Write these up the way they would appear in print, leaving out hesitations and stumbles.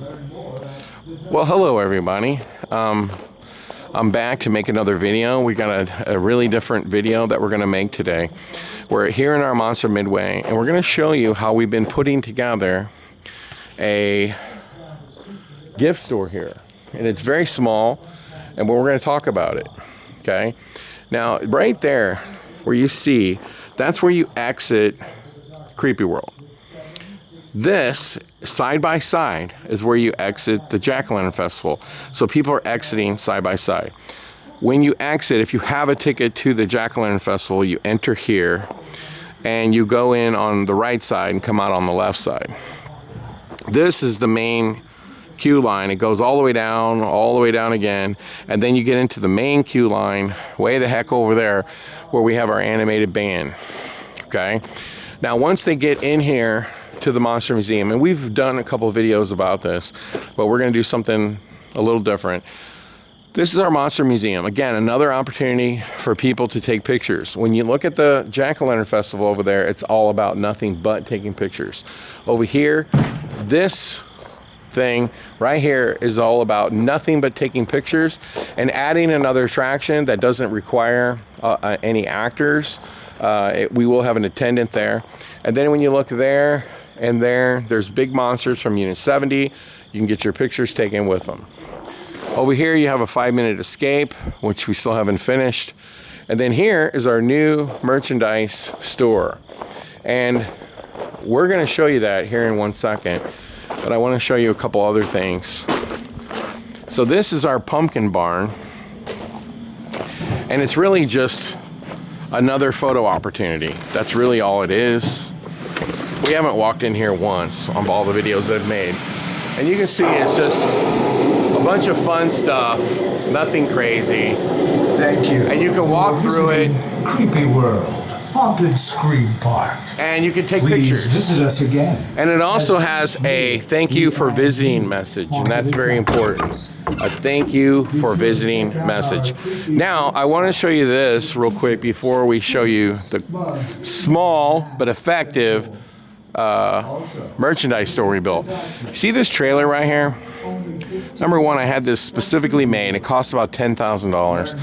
Well, hello everybody. I'm back to make another video. We got a really different video that we're going to make today. We're here in our Monster Midway, and we're going to show you how we've been putting together a gift store here. And it's very small, and we're going to talk about it. Okay? Now, right there, where you see, that's where you exit Creepyworld. This, side by side, is where you exit the Jack-o'-lantern festival. So people are exiting side by side. When you exit, if you have a ticket to the Jack-o'-lantern festival, you enter here, and you go in on the right side and come out on the left side. This is the main queue line. It goes all the way down again, and then you get into the main queue line, way the heck over there, where we have our animated band. Okay? Now, once they get in here to the Monster Museum, and we've done a couple of videos about this, but we're going to do something a little different. This is our Monster Museum. Again, another opportunity for people to take pictures. When you look at the Jack-o'-lantern festival over there, it's all about nothing but taking pictures. Over here, this thing right here is all about nothing but taking pictures and adding another attraction that doesn't require any actors. We will have an attendant there. And then when you look there and there's big monsters from Unit 70. You can get your pictures taken with them. Over here you have a 5-minute escape, which we still haven't finished. And then here is our new merchandise store. And we're going to show you that here in 1 second. But I want to show you a couple other things. So this is our pumpkin barn. And it's really just another photo opportunity. That's really all it is. We haven't walked in here once on all the videos I've made. And you can see it's just a bunch of fun stuff, nothing crazy. Thank you. And you can walk through it. Creepyworld, Haunted Scream Park. And you can take Please pictures. visit us again. And it also has a thank you for visiting message, and that's very important. A thank you for visiting message. Now, I want to show you this real quick before we show you the small but effective merchandise store we built. See this trailer right here? Number one, I had this specifically made. It cost about $10,000.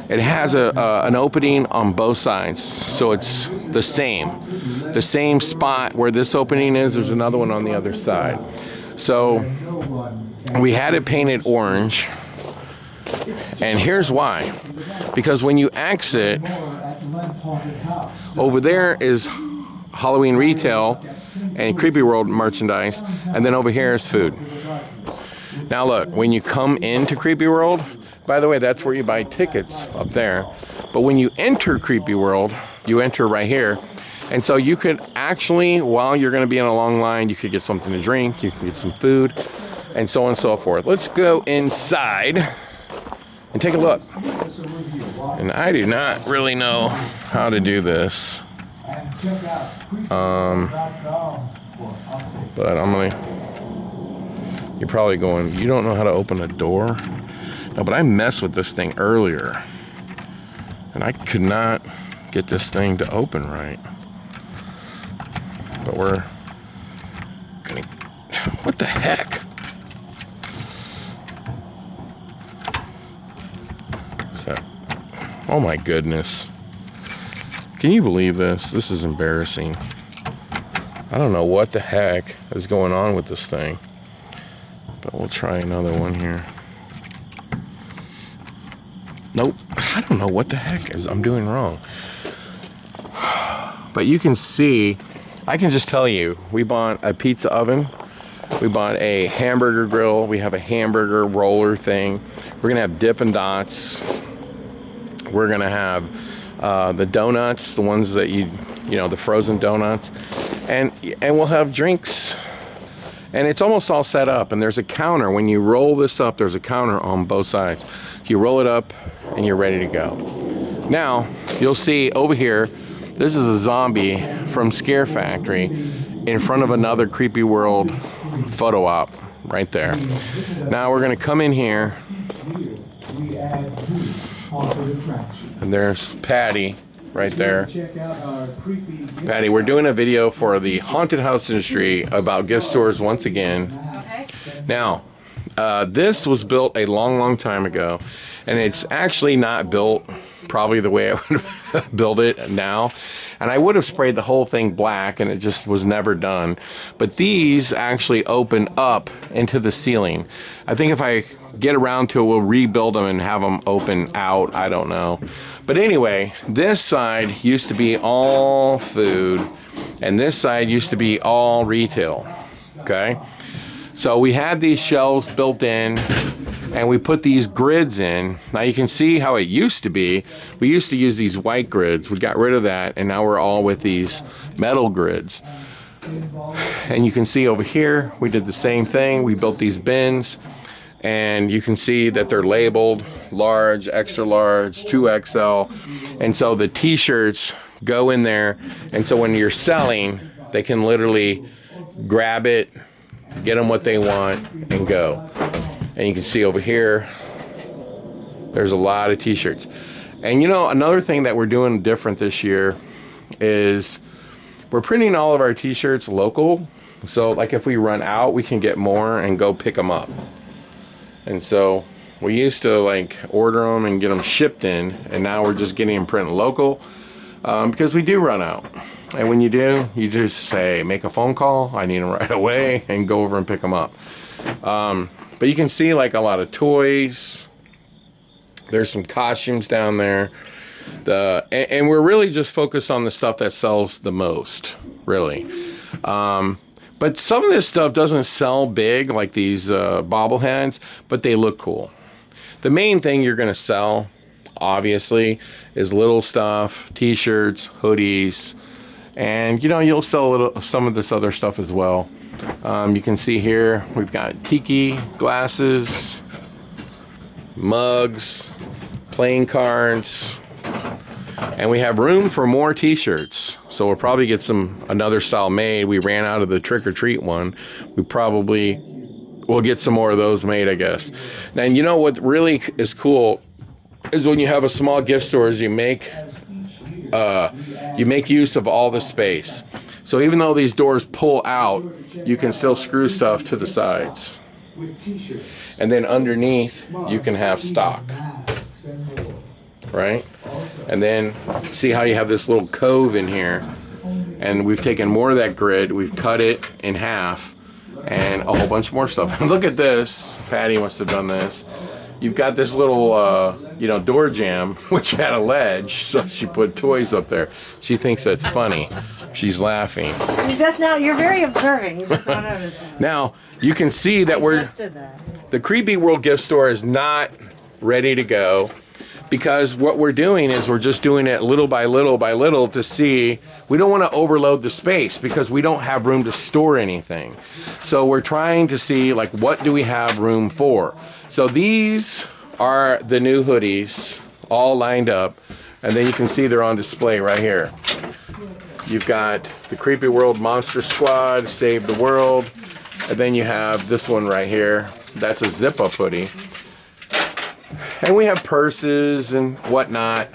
It has an opening on both sides, so it's the same spot where this opening is. There's another one on the other side. So we had it painted orange, and here's why. Because when you exit, over there is Halloween retail and Creepyworld merchandise, and then over here is food. Now look, when you come into Creepyworld, by the way, that's where you buy tickets up there. But when you enter Creepyworld, you enter right here. And so you could actually, while you're going to be in a long line, you could get something to drink, you can get some food, and so on and so forth. Let's go inside and take a look. And I do not really know how to do this. But I'm gonna, you're probably going, you don't know how to open a door? No, but I messed with this thing earlier, and I could not get this thing to open right. But we're gonna, what the heck? What's that? Oh my goodness. Can you believe this? This is embarrassing. I don't know what the heck is going on with this thing. But we'll try another one here. Nope. I don't know what the heck I'm doing wrong. But you can see, I can just tell you, we bought a pizza oven. We bought a hamburger grill. We have a hamburger roller thing. We're gonna have Dippin' Dots. We're gonna have the donuts, the ones that you know, the frozen donuts, and we'll have drinks. And it's almost all set up, and there's a counter. When you roll this up, there's a counter on both sides. You roll it up, and you're ready to go. Now, you'll see over here, this is a zombie from Scare Factory in front of another Creepyworld photo op right there. Now we're gonna come in here, and there's Patty right there. Patty, we're doing a video for the haunted house industry about gift stores once again. Now, this was built a long time ago, and it's actually not built probably the way I would build it now. And I would have sprayed the whole thing black, and it just was never done. But these actually open up into the ceiling. I think if I get around to it, we'll rebuild them and have them open out. I don't know. But anyway, this side used to be all food, and this side used to be all retail. Okay? So we had these shelves built in, and we put these grids in. Now you can see how it used to be. We used to use these white grids. We got rid of that, and now we're all with these metal grids. And you can see over here, we did the same thing. We built these bins, and you can see that they're labeled large, extra large, 2XL. And so the t-shirts go in there, and so when you're selling, they can literally grab it, get them what they want, and go. And you can see over here, there's a lot of t-shirts. And you know, another thing that we're doing different this year is we're printing all of our t-shirts local. So like if we run out, we can get more and go pick them up. And so we used to like order them and get them shipped in, and now we're just getting them printed local because we do run out. And when you do, you just say, make a phone call, I need them right away, and go over and pick them up. But you can see like a lot of toys. There's some costumes down there. And we're really just focused on the stuff that sells the most, really. But some of this stuff doesn't sell big, like these bobbleheads, but they look cool. The main thing you're going to sell, obviously, is little stuff, t-shirts, hoodies, and you know, you'll sell some of this other stuff as well. You can see here we've got tiki glasses, mugs, playing cards, and we have room for more t-shirts. So we'll probably get another style made. We ran out of the trick or treat one. We'll get some more of those made, I guess. Now, you know what really is cool is when you have a small gift store is you make use of all the space. So even though these doors pull out, you can still screw stuff to the sides. And then underneath, you can have stock. Right? And then see how you have this little cove in here. And we've taken more of that grid, we've cut it in half, and a whole bunch more stuff. Look at this. Patty must have done this. You've got this little, door jamb, which had a ledge, so she put toys up there. She thinks that's funny. She's laughing. You're very observing. You just don't notice that. Now, you can see that the Creepyworld gift store is not ready to go, because what we're doing is we're just doing it little by little to see. We don't want to overload the space because we don't have room to store anything. So we're trying to see, like, what do we have room for? So these are the new hoodies all lined up, and then you can see they're on display right here. You've got the Creepyworld Monster Squad, Save the World, and then you have this one right here. That's a zip-up hoodie. And we have purses and whatnot.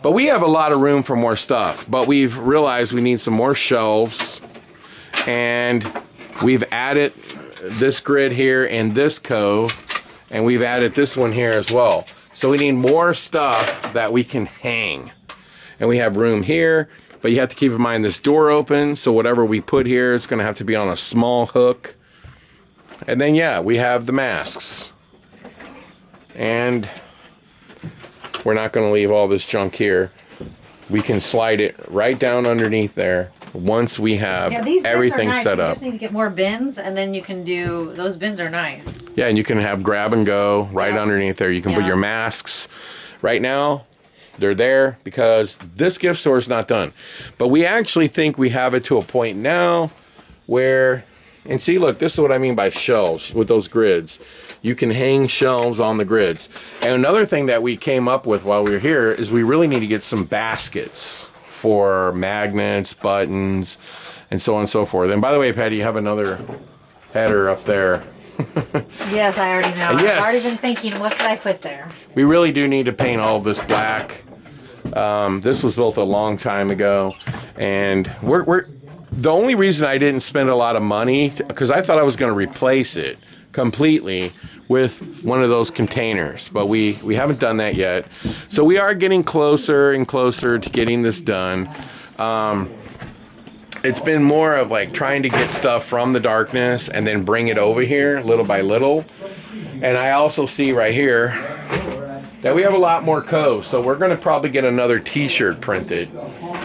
But we have a lot of room for more stuff. But we've realized we need some more shelves. And we've added this grid here and this cove. And we've added this one here as well. So we need more stuff that we can hang. And we have room here. But you have to keep in mind this door open. So whatever we put here is going to have to be on a small hook. And then, yeah, we have the masks. And we're not going to leave all this junk here. We can slide it right down underneath there once we have everything set up. You just need to get more bins, and then you can do, those bins are nice. Yeah, and you can have grab and go right underneath there. You can put your masks. Right now, they're there because this gift store is not done. But we actually think we have it to a point now where, and see, look, this is what I mean by shelves with those grids. You can hang shelves on the grids. And another thing that we came up with while we were here is we really need to get some baskets for magnets, buttons, and so on and so forth. And by the way, Patty, you have another header up there. Yes, I already know. Yes. I've already been thinking, what could I put there? We really do need to paint all of this black. This was built a long time ago. And we're the only reason I didn't spend a lot of money, because I thought I was going to replace it, completely with one of those containers, but we haven't done that yet. So we are getting closer and closer to getting this done. It's been more of like trying to get stuff from the darkness and then bring it over here little by little. And I also see right here that we have a lot more codes, so we're going to probably get another t-shirt printed.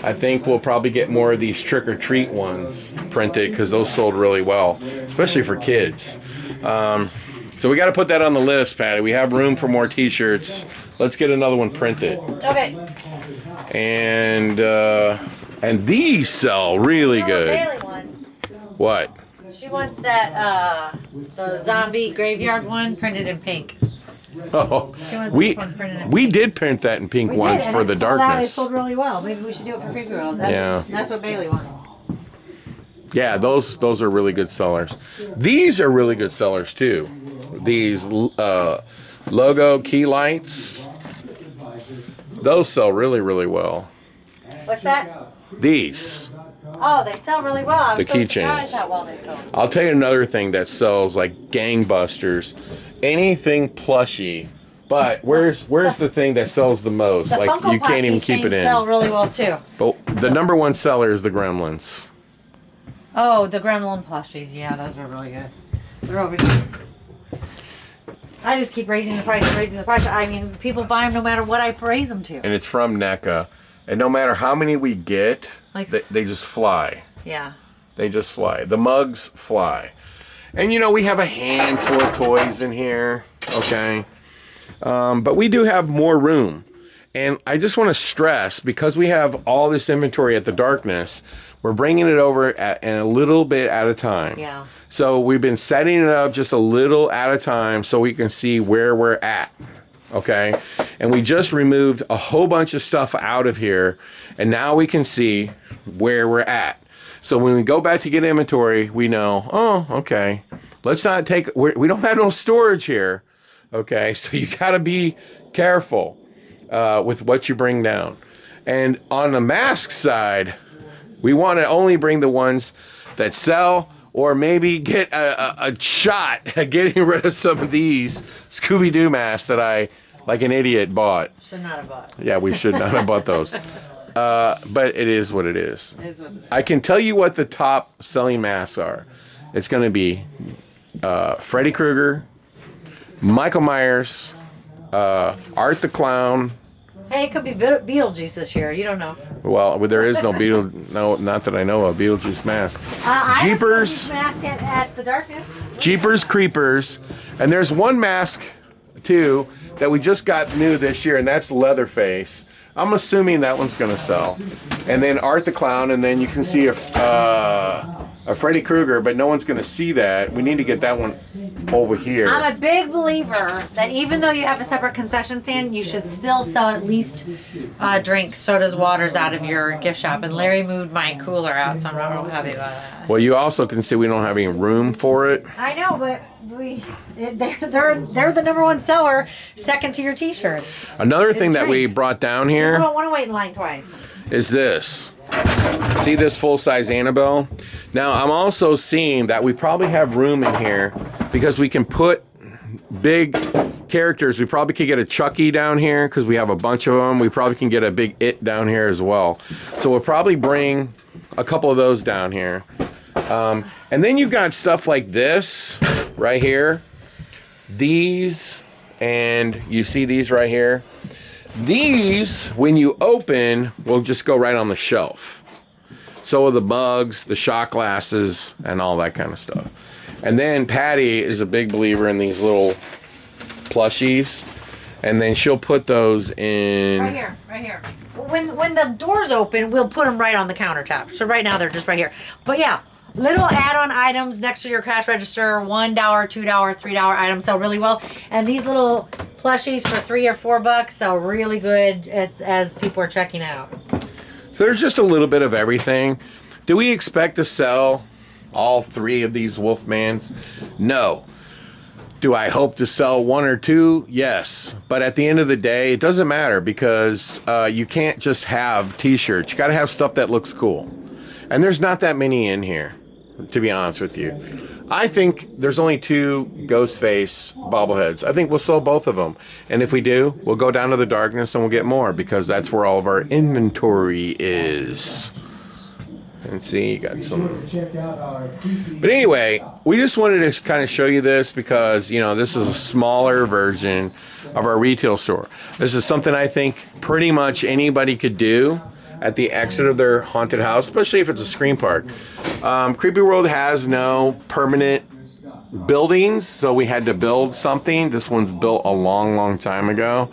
I think we'll probably get more of these trick-or-treat ones printed because those sold really well, especially for kids. So we got to put that on the list, Patty. We have room for more t-shirts. Let's get another one printed. Okay. And these sell really good. Bailey wants. What? She wants that the zombie graveyard one printed in pink. Oh, She wants this one printed in pink. we did print that in pink once for the It darkness. sold really well. Maybe we should do it for Creepyworld. That's what Bailey wants. Yeah, those are really good sellers. These are really good sellers too. These logo key lights, those sell really, really well. What's that? These. Oh, they sell really well. I'm The so keychains. surprised how well they sell. I'll tell you another thing that sells like gangbusters. Anything plushy. But where's the thing that sells the most? The Like Funko you Pop can't even keep it keychains in. sell really well too. But the number one seller is the Gremlins. Oh, the Gremlin plushies. Yeah, those are really good. They're over here. I just keep raising the price, raising the price. I mean, people buy them no matter what I raise them to. And it's from NECA. And no matter how many we get, Like- they just fly. Yeah. They just fly. The mugs fly. And you know, we have a handful of toys in here, okay? But we do have more room. And I just want to stress, because we have all this inventory at the darkness, we're bringing it over and a little bit at a time. Yeah. So we've been setting it up just a little at a time so we can see where we're at, okay? And we just removed a whole bunch of stuff out of here, and now we can see where we're at. So when we go back to get inventory, we know, oh, okay, let's not take, we don't have no storage here, okay? So you gotta be careful with what you bring down. And on the mask side, we wanna only bring the ones that sell, or maybe get a shot at getting rid of some of these Scooby-Doo masks that I, like an idiot, bought. Should not have bought. Yeah, we should not have bought those. But it is what it is. It is what it is. I can tell you what the top selling masks are. It's going to be Freddy Krueger, Michael Myers, Art the Clown. Hey, it could be Beetlejuice this year. You don't know. Well, there is no no, not that I know of, Beetlejuice mask. Jeepers, I have a Beetlejuice mask at the darkness. Jeepers Creepers, and there's one mask too that we just got new this year, and that's Leatherface. I'm assuming that one's gonna sell. And then Art the Clown, and then you can see a Freddy Krueger, but no one's gonna see that. We need to get that one over here. I'm a big believer that even though you have a separate concession stand, you should still sell at least drinks, sodas, waters out of your gift shop. And Larry moved my cooler out, so I'm not real happy about that. Well, you also can see we don't have any room for it. I know, but they're the number one seller, second to your T-shirts. Another thing that we drinks. brought down I here don't want to wait in line twice. is this. See this full-size Annabelle? Now, I'm also seeing that we probably have room in here because we can put big characters. We probably could get a Chucky down here because we have a bunch of them. We probably can get a big It down here as well. So we'll probably bring a couple of those down here. And then you've got stuff like this right here. These, and you see these right here. These, when you open, will just go right on the shelf. So are the mugs, the shot glasses, and all that kind of stuff. And then Patty is a big believer in these little plushies. And then she'll put those in... Right here, right here. When the doors open, we'll put them right on the countertop. So right now they're just right here. But yeah, little add-on items next to your cash register, $1, $2, $3 items sell really well. And these little plushies for $3 or $4 sell really good as people are checking out. So there's just a little bit of everything. Do we expect to sell all 3 of these Wolfmans? No. Do I hope to sell 1 or 2? Yes. But at the end of the day, it doesn't matter because you can't just have t-shirts. You got to have stuff that looks cool. And there's not that many in here. to be honest with you. I think there's only 2 Ghostface bobbleheads. I think we'll sell both of them. And if we do, we'll go down to the darkness and we'll get more, because that's where all of our inventory is. And see, you got some. But anyway, we just wanted to kind of show you this because, you know, this is a smaller version of our retail store. This is something I think pretty much anybody could do at the exit of their haunted house, especially if it's a scream park. Creepyworld has no permanent buildings, so we had to build something. This one's built a long time ago.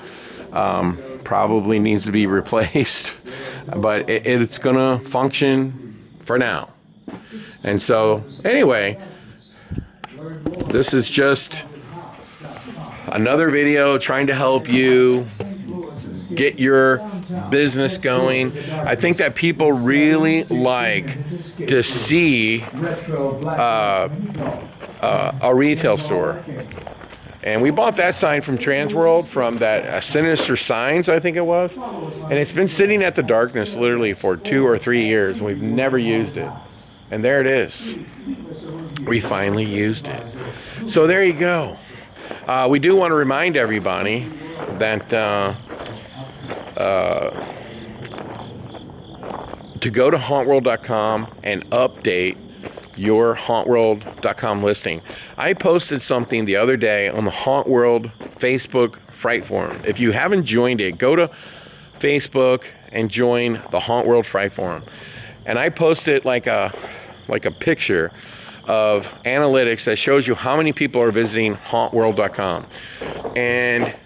Probably needs to be replaced, but it's gonna function for now. And so anyway, this is just another video trying to help you get your business going. I think that people really like to see a retail store. And we bought that sign from Transworld, from that Sinister Signs, I think it was. And it's been sitting at the darkness literally for 2 or 3 years, and we've never used it. And there it is. We finally used it. So there you go. We do want to remind everybody that to go to hauntworld.com and update your hauntworld.com listing. I posted something the other day on the Hauntworld Facebook Fright Forum. If you haven't joined it, go to Facebook and join the Hauntworld Fright Forum. And I posted like a picture of analytics that shows you how many people are visiting hauntworld.com. And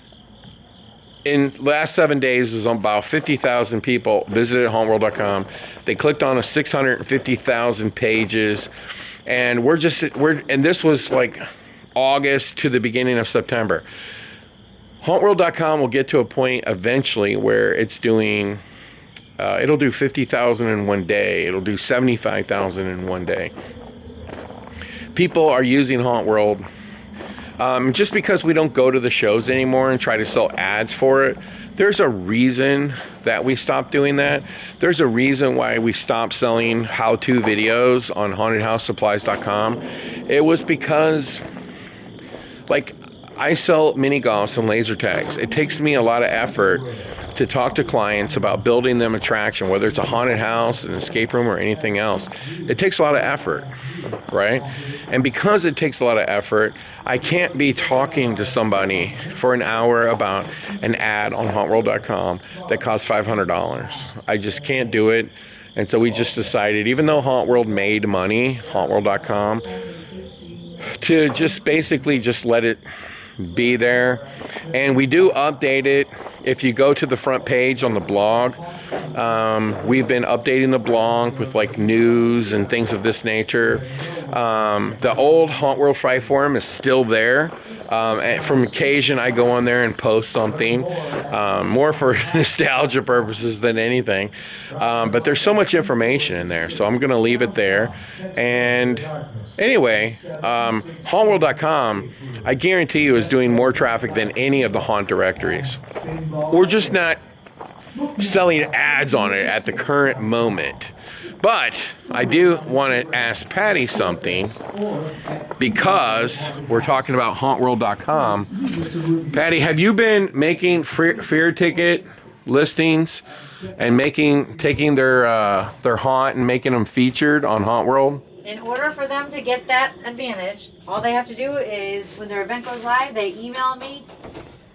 in the last 7 days, there's about 50,000 people visited hauntworld.com. They clicked on 650,000 pages, and and this was like August to the beginning of September. Hauntworld.com will get to a point eventually where it's doing, it'll do 50,000 in one day. It'll do 75,000 in one day. People are using Hauntworld. Just because we don't go to the shows anymore and try to sell ads for it, there's a reason that we stopped doing that. There's a reason why we stopped selling how-to videos on hauntedhousesupplies.com. It was because, like, I sell mini golfs and laser tags. It takes me a lot of effort to talk to clients about building them attraction, whether it's a haunted house, an escape room, or anything else. It takes a lot of effort, right? And because it takes a lot of effort, I can't be talking to somebody for an hour about an ad on hauntworld.com that costs $500. I just can't do it. And so we just decided, even though Hauntworld made money, hauntworld.com, to just basically just let it be there. And we do update it. If you go to the front page on the blog, we've been updating the blog with like news and things of this nature. The old Hauntworld Fright Forum is still there. And from occasion I go on there and post something, more for nostalgia purposes than anything. But there's so much information in there, so I'm going to leave it there. And anyway, hauntworld.com, I guarantee you, is doing more traffic than any of the haunt directories. We're just not selling ads on it at the current moment. But I do want to ask Patty something, because we're talking about hauntworld.com. Patty, have you been making fear ticket listings and taking their haunt and making them featured on Hauntworld? In order for them to get that advantage, all they have to do is, when their event goes live, they email me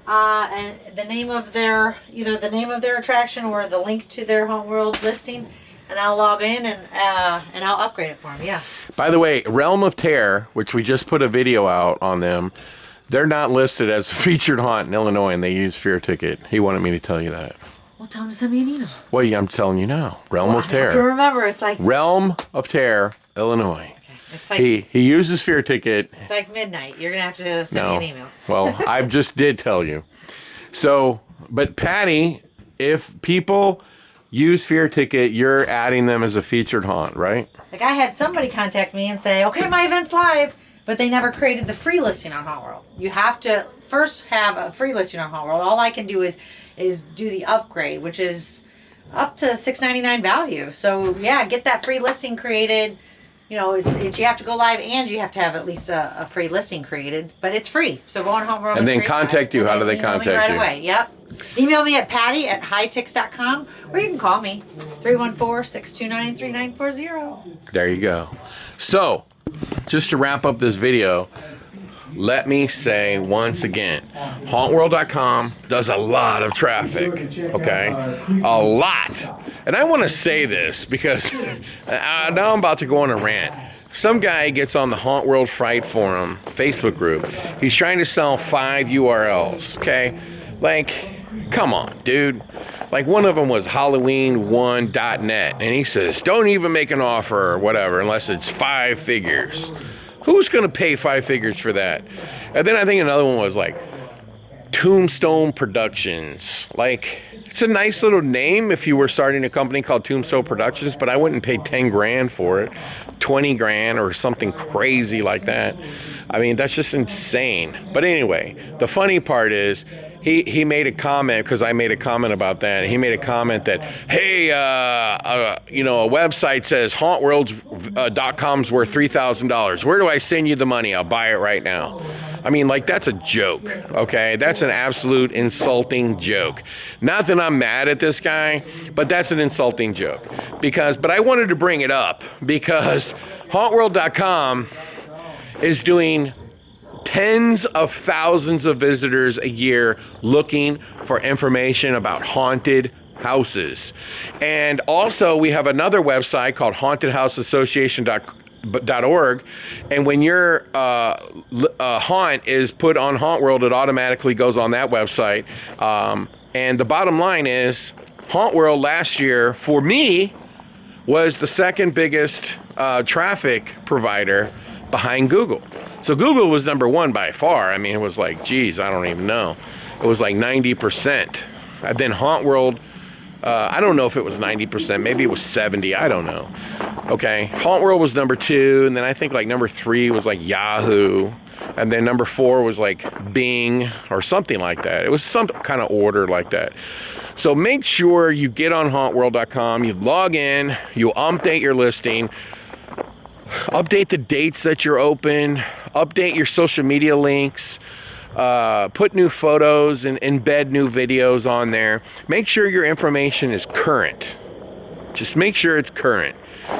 and the name of either the name of their attraction or the link to their Hauntworld listing, and I'll log in and I'll upgrade it for them. Yeah. By the way, Realm of Terror, which we just put a video out on them, they're not listed as a featured haunt in Illinois, and they use Fear Ticket. He wanted me to tell you that. Well, tell them to send me an email. Well, yeah, I'm telling you now. Realm of Terror. I have to remember, it's like Realm of Terror, Illinois. Okay. It's like he uses Fear Ticket. It's like midnight. You're gonna have to send me an email. Well, I just did tell you. So, but Patty, if people use Fear Ticket, you're adding them as a featured haunt, right? Like, I had somebody contact me and say, okay, my event's live, but they never created the free listing on Hauntworld. You have to first have a free listing on Hauntworld. All I can do is do the upgrade, which is up to $6.99 value. So yeah, get that free listing created, you know, it's you have to go live and you have to have at least a free listing created, but it's free. So go on Hauntworld And then create contact you. How do they email me contact right you? away. Yep. Email me at patty@hightix.com, or you can call me 314-629-3940. There you go. So, just to wrap up this video, let me say once again, Hauntworld.com does a lot of traffic, okay? A lot. And I want to say this because now I'm about to go on a rant. Some guy gets on the Hauntworld Fright Forum Facebook group. He's trying to sell 5 URLs, okay? Like, come on, dude. Like, one of them was Halloween1.net, and he says, don't even make an offer or whatever unless it's 5 figures. Who's going to pay 5 figures for that? And then I think another one was like Tombstone Productions. Like, it's a nice little name if you were starting a company called Tombstone Productions, but I wouldn't pay 10 grand for it, 20 grand or something crazy like that. I mean, that's just insane. But anyway, the funny part is he made a comment, because I made a comment about that. He made a comment that, hey, you know, a website says hauntworlds.com's worth $3,000. Where do I send you the money? I'll buy it right now. I mean, like, that's a joke, okay? That's an absolute insulting joke. Not that I'm mad at this guy, but that's an insulting joke. But I wanted to bring it up because hauntworld.com is doing tens of thousands of visitors a year looking for information about haunted houses. And also we have another website called hauntedhouseassociation.org, and when your haunt is put on Hauntworld, it automatically goes on that website. And the bottom line is, Hauntworld last year for me was the second biggest traffic provider behind Google. So Google was number 1 by far. I mean, it was like, geez, I don't even know. It was like 90%. And then Hauntworld, I don't know if it was 90%. Maybe it was 70. I don't know. Okay. Hauntworld was number 2. And then I think like number 3 was like Yahoo. And then number 4 was like Bing or something like that. It was some kind of order like that. So make sure you get on hauntworld.com, you log in, you update your listing, update the dates that you're open, update your social media links, put new photos and embed new videos on there. Make sure your information is current. Just make sure it's current,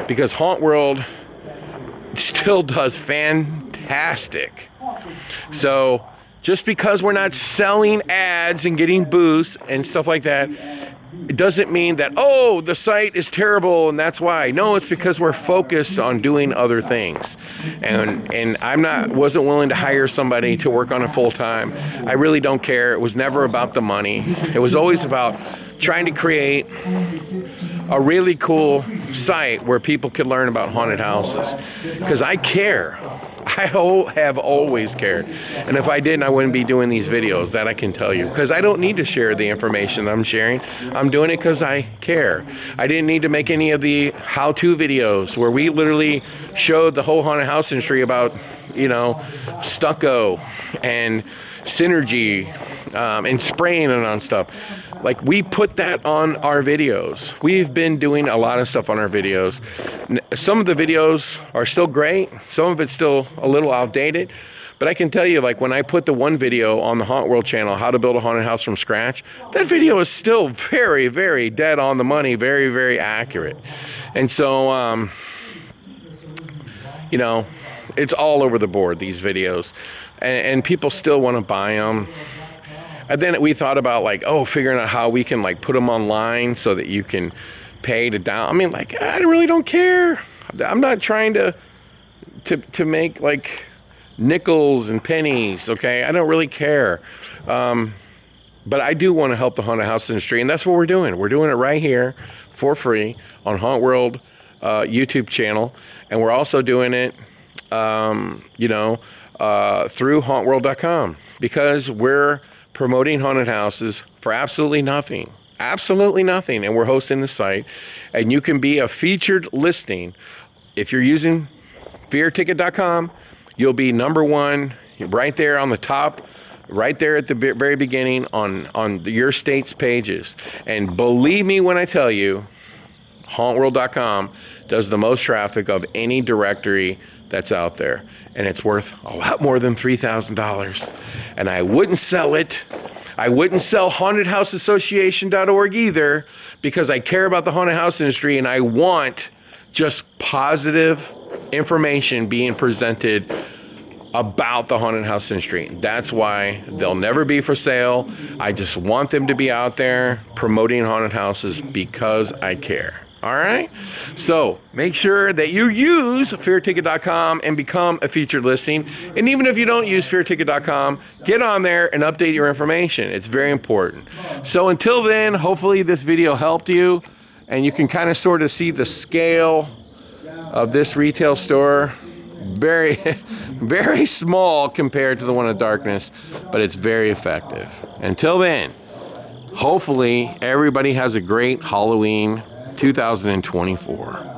because Hauntworld still does fantastic. So just because we're not selling ads and getting boosts and stuff like that, it doesn't mean that, oh, the site is terrible and that's why. No, it's because we're focused on doing other things. And wasn't willing to hire somebody to work on it full time. I really don't care. It was never about the money. It was always about trying to create a really cool site where people could learn about haunted houses. Because I care. I have always cared. And if I didn't, I wouldn't be doing these videos, that I can tell you. Because I don't need to share the information I'm sharing. I'm doing it because I care. I didn't need to make any of the how-to videos where we literally showed the whole haunted house industry about, you know, stucco and synergy and spraying it on stuff. Like, we put that on our videos. We've been doing a lot of stuff on our videos. Some of the videos are still great. Some of it's still a little outdated. But I can tell you, like, when I put the one video on the Hauntworld channel, how to build a haunted house from scratch, that video is still very, very dead on the money, very, very accurate. And so, you know, it's all over the board, these videos. And people still want to buy them. And then we thought about, like, figuring out how we can, like, put them online so that you can pay to down. I mean, like, I really don't care. I'm not trying to make, like, nickels and pennies, okay? I don't really care. But I do want to help the haunted house industry, and that's what we're doing. We're doing it right here for free on Hauntworld YouTube channel. And we're also doing it, you know, through hauntworld.com, because we're promoting haunted houses for absolutely nothing. Absolutely nothing. And we're hosting the site. And you can be a featured listing. If you're using fearticket.com, you'll be number 1 right there on the top, right there at the very beginning on your state's pages. And believe me when I tell you, Hauntworld.com does the most traffic of any directory that's out there. And it's worth a lot more than $3,000. And I wouldn't sell it. I wouldn't sell hauntedhouseassociation.org either, because I care about the haunted house industry and I want just positive information being presented about the haunted house industry. That's why they'll never be for sale. I just want them to be out there promoting haunted houses because I care. All right? So make sure that you use fearticket.com and become a featured listing. And even if you don't use fearticket.com, get on there and update your information. It's very important. So until then, hopefully this video helped you and you can kind of sort of see the scale of this retail store. Very, very small compared to the one in darkness, but it's very effective. Until then, hopefully everybody has a great Halloween 2024.